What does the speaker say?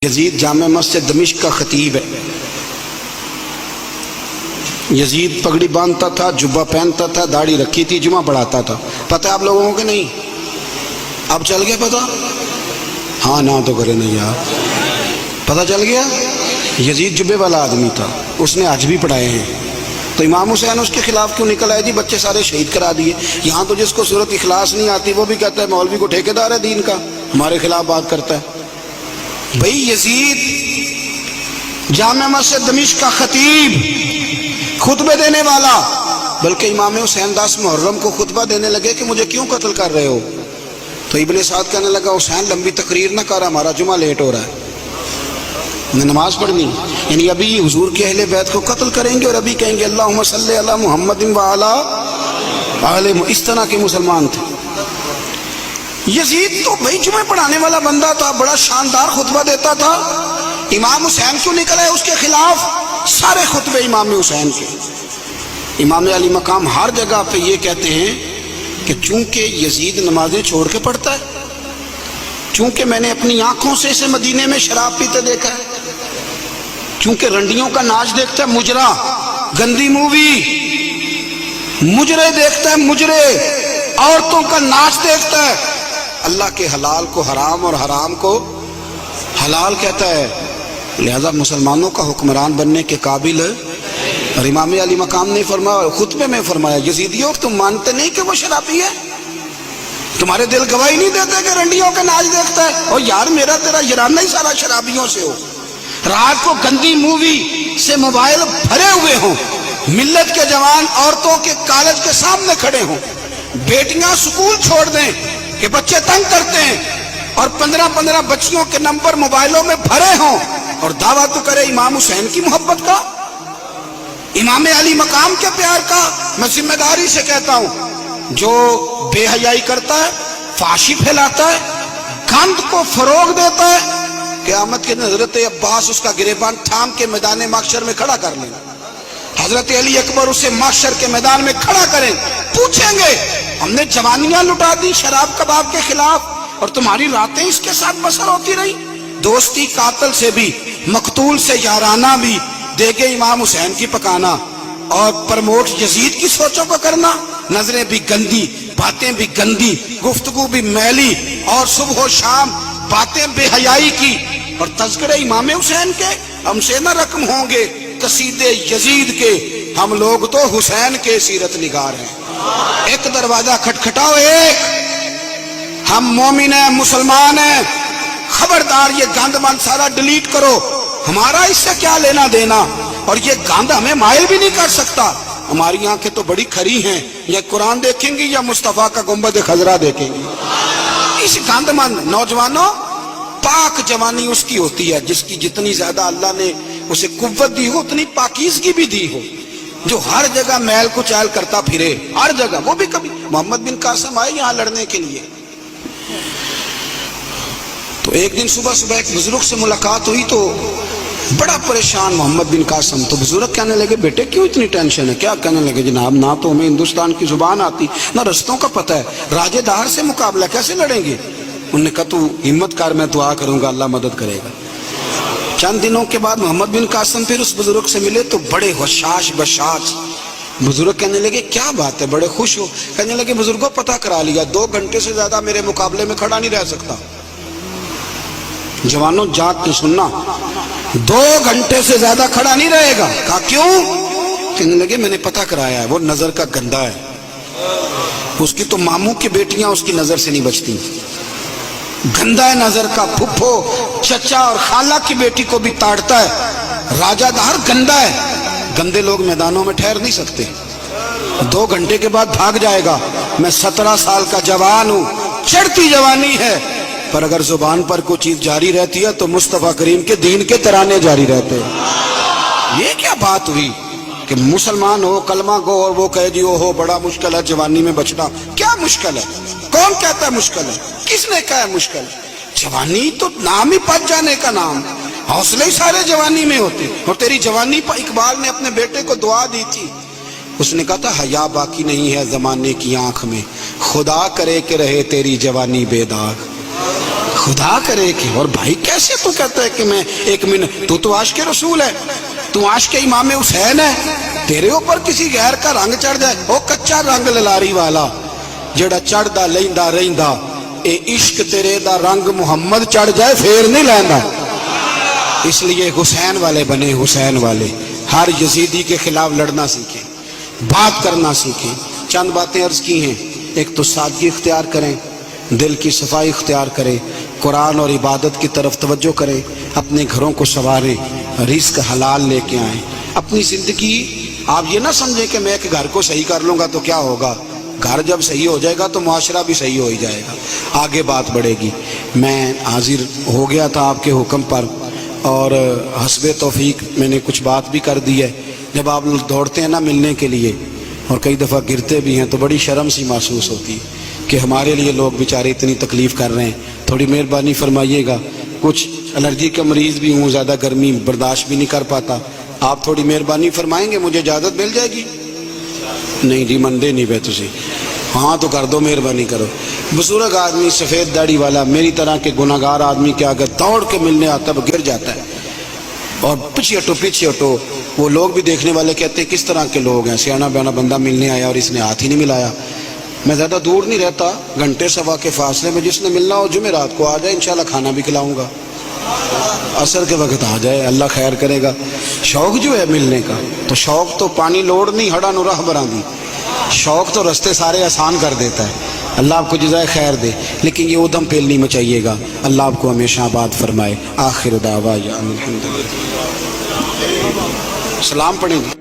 یزید جامع مسجد دمشق کا خطیب ہے۔ یزید پگڑی باندھتا تھا، جبہ پہنتا تھا، داڑھی رکھی تھی، جمعہ پڑھاتا تھا۔ پتہ ہے آپ لوگوں کو کہ نہیں؟ اب چل گیا پتہ؟ ہاں نہ تو کرے نہیں یار، پتہ چل گیا؟ یزید جبے والا آدمی تھا، اس نے حج بھی پڑھائے ہیں۔ تو امام حسین اس کے خلاف کیوں نکل آئے؟ جی بچے سارے شہید کرا دیے۔ یہاں تو جس کو صورت اخلاص نہیں آتی وہ بھی کہتا ہے مولوی کو ٹھیکیدار ہے دین کا، ہمارے خلاف بات کرتا ہے۔ بھئی یزید جامع مسجد دمشق کا خطیب، خطبے دینے والا، بلکہ امام حسین 10 محرم کو خطبہ دینے لگے کہ مجھے کیوں قتل کر رہے ہو؟ تو ابن سعد کہنے لگا حسین لمبی تقریر نہ کر، ہمارا جمعہ لیٹ ہو رہا ہے، میں نماز پڑھنی۔ یعنی ابھی حضور کے اہل بیت کو قتل کریں گے اور ابھی کہیں گے اللہم صلی علی محمد وعلی آلہ، اس طرح کے مسلمان تھے۔ یزید تو بھائی جمعہ پڑھانے والا بندہ تھا، بڑا شاندار خطبہ دیتا تھا۔ امام حسین کیوں نکلے اس کے خلاف؟ سارے خطبے امام حسین کے۔ امام علی مقام ہر جگہ پہ یہ کہتے ہیں کہ چونکہ یزید نمازیں چھوڑ کے پڑھتا ہے، چونکہ میں نے اپنی آنکھوں سے اسے مدینے میں شراب پیتے دیکھا ہے، چونکہ رنڈیوں کا ناچ دیکھتا ہے، مجرا، گندی مووی، مجرے دیکھتا ہے، مجرے، عورتوں کا ناچ دیکھتا ہے، اللہ کے حلال کو حرام اور حرام کو حلال کہتا ہے، لہذا مسلمانوں کا حکمران بننے کے قابل ہے۔ اور امام علی مقام نے فرمایا، خطبے میں فرمایا، یزیدیوں تم مانتے نہیں کہ وہ شرابی ہے؟ تمہارے دل گواہی نہیں دیتے کہ رنڈیوں کا ناچ دیکھتا ہے؟ اور یار میرا تیرا یارانہ ہی سارا شرابیوں سے ہو، رات کو گندی مووی سے موبائل بھرے ہوئے ہوں، ملت کے جوان عورتوں کے کالج کے سامنے کھڑے ہوں، بیٹیاں سکول چھوڑ دیں کہ بچے تنگ کرتے ہیں، اور 15 بچیوں کے نمبر موبائلوں میں بھرے ہوں، اور دعویٰ تو کرے امام حسین کی محبت کا، امام علی مقام کے پیار کا۔ میں ذمہ داری سے کہتا ہوں، جو بے حیائی کرتا ہے، فحاشی پھیلاتا ہے، گند کو فروغ دیتا ہے، قیامت کے حضرت عباس اس کا گریبان تھام کے میدان محشر میں کھڑا کر لیں، حضرت علی اکبر اسے محشر کے میدان میں کھڑا کریں، پوچھیں گے ہم نے جوانیاں لٹا دی شراب کباب کے خلاف اور تمہاری راتیں اس کے ساتھ بسر ہوتی رہی؟ دوستی قاتل سے بھی، مقتول سے یارانہ بھی، دیگے امام حسین کی پکانا اور پرموٹ یزید کی سوچوں کو کرنا، نظریں بھی گندی، باتیں بھی گندی، گفتگو بھی میلی، اور صبح و شام باتیں بے حیائی کی، اور تذکرے امام حسین کے ہم سے نہ رقم ہوں گے قصیدے یزید کے، ہم لوگ تو حسین کے سیرت نگار ہیں۔ ایک دروازہ کھٹکھٹاؤ، ایک، ہم مومن ہیں، مسلمان ہیں، خبردار یہ گند من سارا ڈیلیٹ کرو، ہمارا اس سے کیا لینا دینا، اور یہ گند ہمیں مائل بھی نہیں کر سکتا۔ ہماری آنکھیں تو بڑی کھری ہیں، یا قرآن دیکھیں گی یا مصطفیٰ کا گنبد خضرا دیکھیں گی۔ اس گند من نوجوانوں، پاک جوانی اس کی ہوتی ہے جس کی جتنی زیادہ اللہ نے اسے قوت دی ہو اتنی پاکیزگی بھی دی ہو، جو ہر جگہ میل کچیل کرتا پھرے، ہر جگہ۔ وہ بھی کبھی محمد بن قاسم آئے یہاں لڑنے کے لیے، تو ایک دن صبح ایک بزرگ سے ملاقات ہوئی تو بڑا پریشان محمد بن قاسم۔ تو بزرگ کہنے لگے بیٹے کیوں اتنی ٹینشن ہے؟ کیا؟ کہنے لگے جناب نہ تو ہمیں ہندوستان کی زبان آتی، نہ رستوں کا پتہ ہے، راجے دار سے مقابلہ کیسے لڑیں گے؟ انہوں نے کہا تو ہمت کر، میں دعا کروں گا اللہ مدد کرے گا۔ چند دنوں کے بعد محمد بن قاسم پھر اس بزرگ سے ملے تو بڑے حشاش بشاش۔ بزرگ کہنے لگے کیا بات ہے، بڑے خوش ہو؟ کہنے لگے بزرگوں پتہ کرا لیا، 2 گھنٹے سے زیادہ میرے مقابلے میں کھڑا نہیں رہ سکتا۔ جوانوں جاگ کے سننا، 2 گھنٹے سے زیادہ کھڑا نہیں رہے گا۔ کہا کیوں؟ کہنے لگے میں نے پتہ کرایا ہے، وہ نظر کا گندا ہے، اس کی تو ماموں کی بیٹیاں اس کی نظر سے نہیں بچتی، گندا ہے نظر کا، پھپھو چچا اور خالہ کی بیٹی کو بھی تاڑتا ہے، راجہ دار گندا ہے، گندے لوگ میدانوں میں ٹھہر نہیں سکتے، 2 گھنٹے کے بعد بھاگ جائے گا۔ میں 17 سال کا جوان ہوں، چڑھتی جوانی ہے، پر اگر زبان پر کوئی چیز جاری رہتی ہے تو مصطفیٰ کریم کے دین کے ترانے جاری رہتے ہیں۔ یہ کیا بات ہوئی کہ مسلمان ہو، کلمہ گو، اور وہ کہے جی اوہو بڑا مشکل ہے جوانی میں بچنا؟ کیا مشکل ہے؟ کون کہتا ہے مشکل ہے؟ کس نے کہا ہے مشکل ہے؟ جوانی تو نام ہی پچ جانے کا نام، حوصلے ہی سارے جوانی میں ہوتے۔ اور تیری جوانی پر اقبال نے اپنے بیٹے کو دعا دی تھی، اس نے کہا تھا حیا باقی نہیں ہے زمانے کی آنکھ میں، خدا کرے کہ رہے تیری جوانی بے داغ، خدا کرے کہ اور بھائی کیسے تو کہتا ہے کہ میں ایک منٹ تو عاشق رسول ہے, تو عاشق امام حسین ہے, تیرے اوپر کسی غیر کا رنگ چڑھ جائے, وہ کچا رنگ للاری والا جڑا چڑھدا لیندا رہندا, اے عشق تیرے دا رنگ محمد چڑھ جائے پھر نہیں لیندا. اس لیے حسین والے بنے, حسین والے. ہر یزیدی کے خلاف لڑنا سیکھیں, بات کرنا سیکھیں. چند باتیں عرض کی ہیں. ایک تو سادگی اختیار کریں, دل کی صفائی اختیار کریں, قرآن اور عبادت کی طرف توجہ کریں, اپنے گھروں کو سنواریں, رزق حلال لے کے آئیں. اپنی زندگی آپ یہ نہ سمجھیں کہ میں ایک گھر کو صحیح کر لوں گا تو کیا ہوگا, گھر جب صحیح ہو جائے گا تو معاشرہ بھی صحیح ہو ہی جائے گا, آگے بات بڑھے گی. میں حاضر ہو گیا تھا آپ کے حکم پر, اور حسب توفیق میں نے کچھ بات بھی کر دی ہے. جب آپ لوگ دوڑتے ہیں نا ملنے کے لیے اور کئی دفعہ گرتے بھی ہیں تو بڑی شرم سی محسوس ہوتی ہے کہ ہمارے لیے لوگ بیچارے اتنی تکلیف کر رہے ہیں. تھوڑی مہربانی فرمائیے گا, کچھ الرجی کا مریض بھی ہوں, زیادہ گرمی برداشت بھی نہیں کر پاتا, آپ تھوڑی مہربانی فرمائیں گے, مجھے اجازت مل جائے گی؟ نہیں جی مندے نہیں بے تسی, ہاں تو کر دو, مہربانی کرو. بزرگ آدمی سفید داڑھی والا میری طرح کے گناہگار آدمی کے اگر دوڑ کے ملنے آتا وہ گر جاتا ہے, اور پیچھے ہٹو پیچھے ہٹو. وہ لوگ بھی دیکھنے والے کہتے ہیں کس طرح کے لوگ ہیں, سیانا بیانا بندہ ملنے آیا اور اس نے ہاتھ ہی نہیں ملایا. میں زیادہ دور نہیں رہتا, گھنٹے سوا کے فاصلے میں, جس نے ملنا ہو جمعرات کو آ جائے, انشاءاللہ کھانا بھی کھلاؤں گا, عصر کے وقت آ جائے, اللہ خیر کرے گا. شوق جو ہے ملنے کا, تو شوق تو پانی لوڑ نہیں ہڑا نو راہ براں دی, شوق تو رستے سارے آسان کر دیتا ہے. اللہ آپ کو جزائے خیر دے, لیکن یہ ادھم پھیل نہیں مچائیے گا. اللہ آپ کو ہمیشہ آباد فرمائے. آخر دعوانا الحمدللہ. سلام پڑھیں گے.